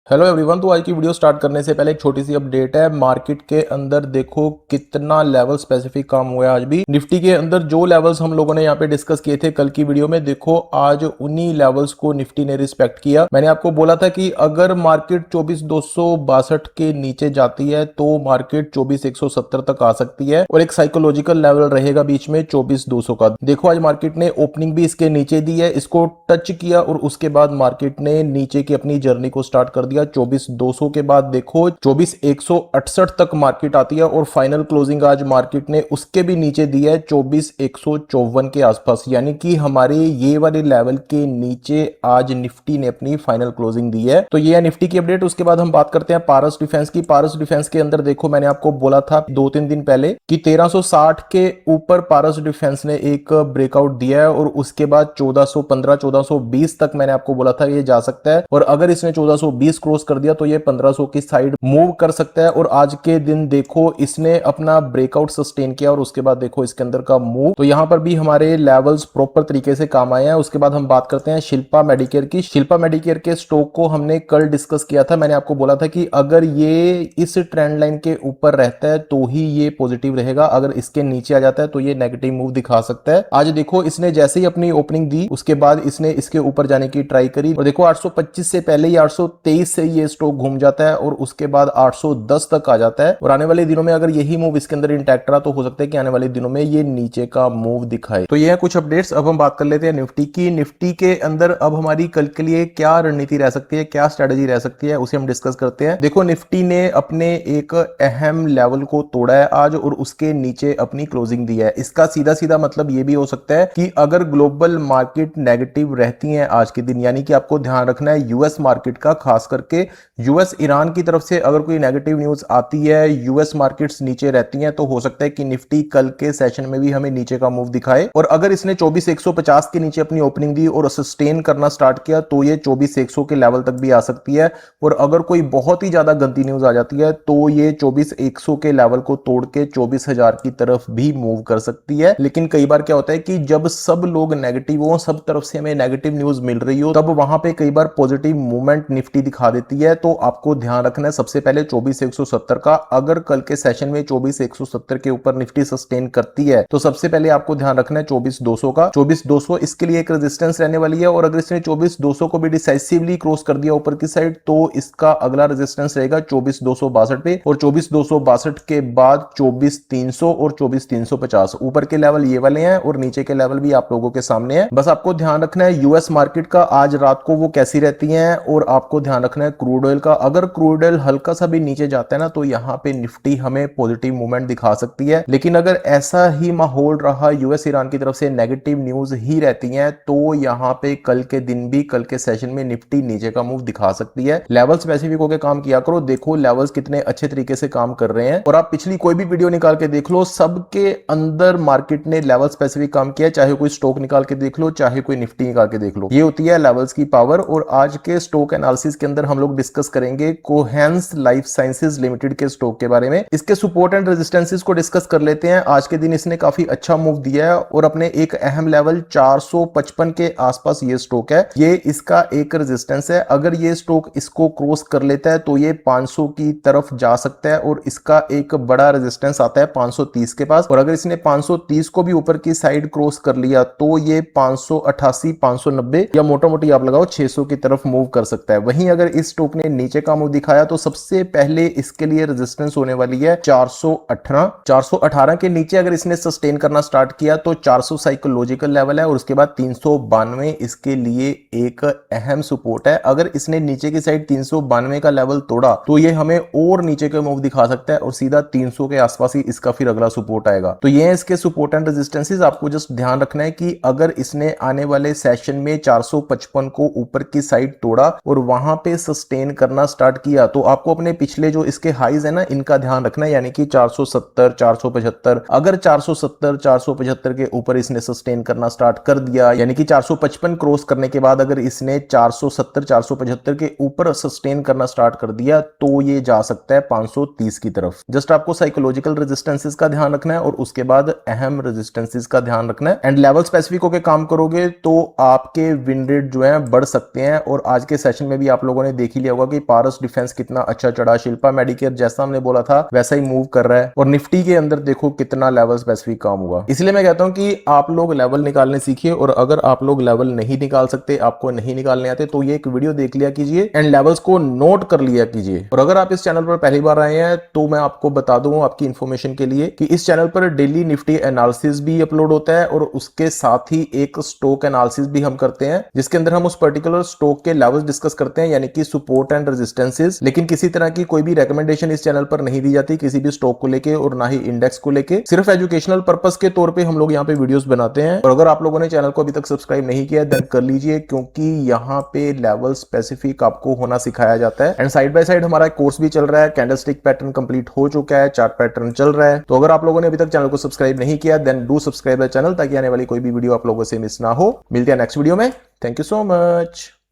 Hello everyone. तो आज की वीडियो स्टार्ट करने से पहले एक छोटी सी अपडेट है। मार्केट के अंदर देखो कितना लेवल स्पेसिफिक काम हुआ है आज भी। निफ्टी के अंदर जो लेवल्स हम लोगों ने यहाँ पे डिस्कस किए थे कल की वीडियो में, देखो आज उन्हीं लेवल्स को निफ्टी ने रिस्पेक्ट किया। मैंने आपको बोला था कि अगर मार्केट 24,262 के नीचे जाती है तो मार्केट 24,170 तक आ सकती है और एक साइकोलॉजिकल लेवल रहेगा बीच में 24,200 का। देखो आज मार्केट ने ओपनिंग भी इसके नीचे दी है, इसको टच किया और उसके बाद मार्केट ने नीचे की अपनी जर्नी को स्टार्ट कर दिया। 24,200 के बाद देखो 24,168 तक मार्केट आती है और फाइनल क्लोजिंग आज मार्केट ने उसके भी नीचे दी है 24,154 के आसपास, यानी कि हमारे ये वाले लेवल के नीचे आज निफ्टी ने अपनी फाइनल क्लोजिंग दी है। तो ये है निफ्टी की अपडेट। उसके बाद हम बात करते हैं पारस डिफेंस की। पारस डिफेंस के अंदर देखो मैंने आपको बोला था 2-3 दिन पहले कि 1360 के ऊपर पारस डिफेंस ने एक ब्रेकआउट दिया है और उसके बाद 1415 1420 तक मैंने आपको बोला था ये जा सकता है और अगर इसने 1420 क्रॉस कर दिया तो ये 1500 की साइड मूव कर सकता है। और आज के दिन देखो इसने अपना ब्रेकआउट सस्टेन किया और उसके बाद देखो इसके अंदर का मूव, तो यहां पर भी हमारे लेवल्स प्रॉपर तरीके से काम आए हैं। उसके बाद हम बात करते हैं शिल्पा मेडिकेयर की। शिल्पा मेडिकेयर के स्टॉक को हमने कल डिस्कस किया था। मैंने आपको बोला था कि अगर ये इस ट्रेंड लाइन के ऊपर रहता है तो ही ये पॉजिटिव रहेगा, अगर इसके नीचे आ जाता है तो ये नेगेटिव मूव दिखा सकता है। आज देखो इसने जैसे ही अपनी ओपनिंग दी उसके बाद इसने इसके ऊपर जाने की ट्राई करी और देखो 825 से पहले ही 823 से ये स्टॉक घूम जाता है और उसके बाद 810 तक आ जाता है और आने वाले दिनों में अगर यही मूव इसके अंदर इंटैक्ट रहा तो हो सकता है कि आने वाले दिनों में ये नीचे का मूव दिखाए। तो ये है कुछ अपडेट्स। अब हम बात कर लेते हैं निफ्टी की। निफ्टी के अंदर अब हमारी कल के लिए क्या रणनीति रह सकती है, क्या स्ट्रेटेजी रह सकती है, उसे हम डिस्कस करते हैं। देखो निफ्टी ने अपने एक अहम लेवल को तोड़ा है आज और उसके नीचे अपनी क्लोजिंग दी है। इसका सीधा सीधा मतलब ये भी हो सकता है कि अगर ग्लोबल मार्केट नेगेटिव रहती है आज के दिन, यानी कि आपको ध्यान रखना है यूएस मार्केट का, खास करके यूएस ईरान की तरफ से अगर कोई नेगेटिव न्यूज आती है, यूएस मार्केट्स नीचे रहती हैं, तो हो सकता है कि निफ्टी कल के सेशन में भी हमें नीचे का मूव दिखाए। और अगर इसने 24,150 के नीचे अपनी ओपनिंग दी और सस्टेन करना स्टार्ट किया तो ये 24,100 के लेवल तक भी आ सकती है। और अगर कोई बहुत ही ज्यादा गंदी न्यूज आ जाती है तो ये 24,100 के लेवल को तोड़ के 24,000 की तरफ भी मूव कर सकती है। लेकिन कई बार क्या होता है कि जब सब लोग नेगेटिव हो, सब तरफ से हमें नेगेटिव न्यूज मिल रही हो, तब वहां पे कई बार पॉजिटिव मूवमेंट निफ्टी दिखा देती है। तो आपको ध्यान रखना है सबसे पहले 24,170 का। अगर कल के सेशन में 24,170 के ऊपर निफ्टी सस्टेन करती है तो सबसे पहले आपको ध्यान रखना है 24,200 का। 24,200 इसके लिए एक रेजिस्टेंस रहने वाली है और अगर इसने 24,200 को भी डिसाइसिवली क्रॉस कर दिया ऊपर की साइड तो इसका अगला रेजिस्टेंस रहेगा 24,262 पे और 24,262 के बाद 24,300 और 24,350 ऊपर के लेवल ये वाले हैं और नीचे के लेवल भी आप लोगों के सामने है। बस आपको ध्यान रखना है यूएस मार्केट का आज रात को वो कैसी रहती है और आपको ध्यान रखना है क्रूड ऑयल का। अगर क्रूड ऑयल हल्का सा भी नीचे जाता है ना तो यहाँ पे निफ्टी हमें पॉजिटिव मूवमेंट दिखा सकती है। लेकिन अगर ऐसा ही माहौल रहा, यूएस ईरान की तरफ से नेगेटिव न्यूज ही रहती है, तो यहाँ पे कल के दिन भी, कल के सेशन में निफ्टी नीचे का मूव दिखा सकती है। लेवल स्पेसिफिक होकर काम किया करो, देखो लेवल्स कितने अच्छे तरीके से काम कर रहे हैं और आप पिछली कोई भी वीडियो निकाल के देख लो, सबके अंदर मार्केट ने लेवल स्पेसिफिक काम किया है। चाहे कोई स्टॉक निकाल के देख लो, चाहे कोई निफ्टी निकाल के देख लो, ये होती है लेवल्स की पावर। और आज के स्टॉक एनालिसिस के अंदर हम लोग डिस्कस करेंगे कोहेंस लाइफ साइंसेज लिमिटेड के स्टॉक के बारे में। इसके सपोर्ट एंड रेजिस्टेंसेस को डिस्कस कर लेते हैं। आज के दिन इसने काफी अच्छा मूव दिया है और अपने एक अहम लेवल 455 के आसपास ये स्टॉक है, ये इसका एक रेजिस्टेंस है। अगर ये स्टॉक इसको क्रॉस कर लेता है तो ये 500 की तरफ जा सकता है और इसका एक बड़ा रेजिस्टेंस आता है 530 के पास। और अगर इसने 530 को भी ऊपर की साइड क्रॉस कर लिया तो ये 588 590 या मोटा मोटी आप लगाओ 600 की तरफ मूव कर सकता है। वहीं अगर इस स्टॉक ने नीचे का मूव दिखाया तो सबसे पहले इसके लिए रेजिस्टेंस होने वाली है 418। 418 के नीचे अगर इसने सस्टेन करना स्टार्ट किया तो 400 साइकोलॉजिकल लेवल है और उसके बाद 392 इसके लिए एक अहम सपोर्ट है। अगर इसने नीचे की साइड 392 का लेवल तोड़ा तो ये हमें और नीचे का मूव दिखा सकता है और सीधा 300 के आसपास ही इसका फिर अगला सपोर्ट आएगा। तो ये है इसके सपोर्ट एंड रेजिस्टेंसेस। आपको जस्ट ध्यान रखना है कि अगर इसने आने वाले सेशन में 455 को ऊपर की साइड तोड़ा और वहां पे सस्टेन करना स्टार्ट किया तो आपको अपने पिछले जो इसके हाईज है ना, इनका ध्यान रखना है, यानी कि 470 475। अगर 470 475 के ऊपर इसने सस्टेन करना स्टार्ट कर दिया, यानी कि 455 क्रॉस करने के बाद अगर इसने 470 475 के ऊपर सस्टेन करना स्टार्ट कर दिया तो ये जा सकता है 530 की तरफ। जस्ट आपको साइकोलॉजिकल रेजिस्टेंसेस का ध्यान रखना है और उसके बाद अहम रेजिस्टेंसेस का ध्यान रखना है एंड लेवल स्पेसिफिक होकर काम करोगे तो आपके विन रेट जो है बढ़ सकते हैं। और आज के सेशन में भी आप लोगों ने देख ही लिया होगा कि पारस डिफेंस कितना अच्छा चढ़ा, शिल्पा मेडिकेयर जैसा हमने बोला था वैसा ही मूव कर रहा है, और निफ्टी के अंदर देखो कितना लेवल स्पेसिफिक काम हुआ। इसलिए मैं कहता हूं कि आप लोग लेवल निकालने सीखिए, और अगर आप लोग लेवल नहीं निकाल सकते, आपको नहीं निकालने आते, तो ये एक वीडियो देख लिया कीजिए एंड लेवल्स को नोट कर लिया कीजिए। और अगर आप इस चैनल पर पहली बार आए हैं तो मैं आपको बता दूं आपकी इंफॉर्मेशन के लिए कि इस चैनल पर डेली निफ्टी एनालिसिस भी अपलोड होता है, और उसके साथ ही एक स्टॉक एनालिसिस भी हम करते हैं, जिसके अंदर हम उस पर्टिकुलर स्टॉक के लेवल्स डिस्कस करते हैं, यानी कि सपोर्ट एंड रेजिस्टेंसेस। लेकिन किसी तरह की कोई भी रिकमेंडेशन इस चैनल पर नहीं दी जाती किसी भी स्टॉक को लेके, और ना ही इंडेक्स को लेके। सिर्फ एजुकेशनल पर्पस के तौर पे हम लोग यहाँ पे वीडियोस बनाते हैं। और अगर आप लोगों ने चैनल को अभी तक सब्सक्राइब नहीं किया देन कर लीजिए, क्योंकि यहाँ पे लेवल स्पेसिफिक आपको होना सिखाया जाता है। एंड साइड बाय साइड हमारा कोर्स भी चल रहा है, कैंडलस्टिक पैटर्न कंप्लीट हो चुका है, चार्ट पैटर्न चल रहा है। तो अगर आप लोगों ने अभी तक चैनल को सब्सक्राइब नहीं किया then do subscribe the channel, ताकि आने वाली कोई भी वीडियो आप लोगों से मिस ना हो। मिलते हैं नेक्स्ट वीडियो में। Thank you so much.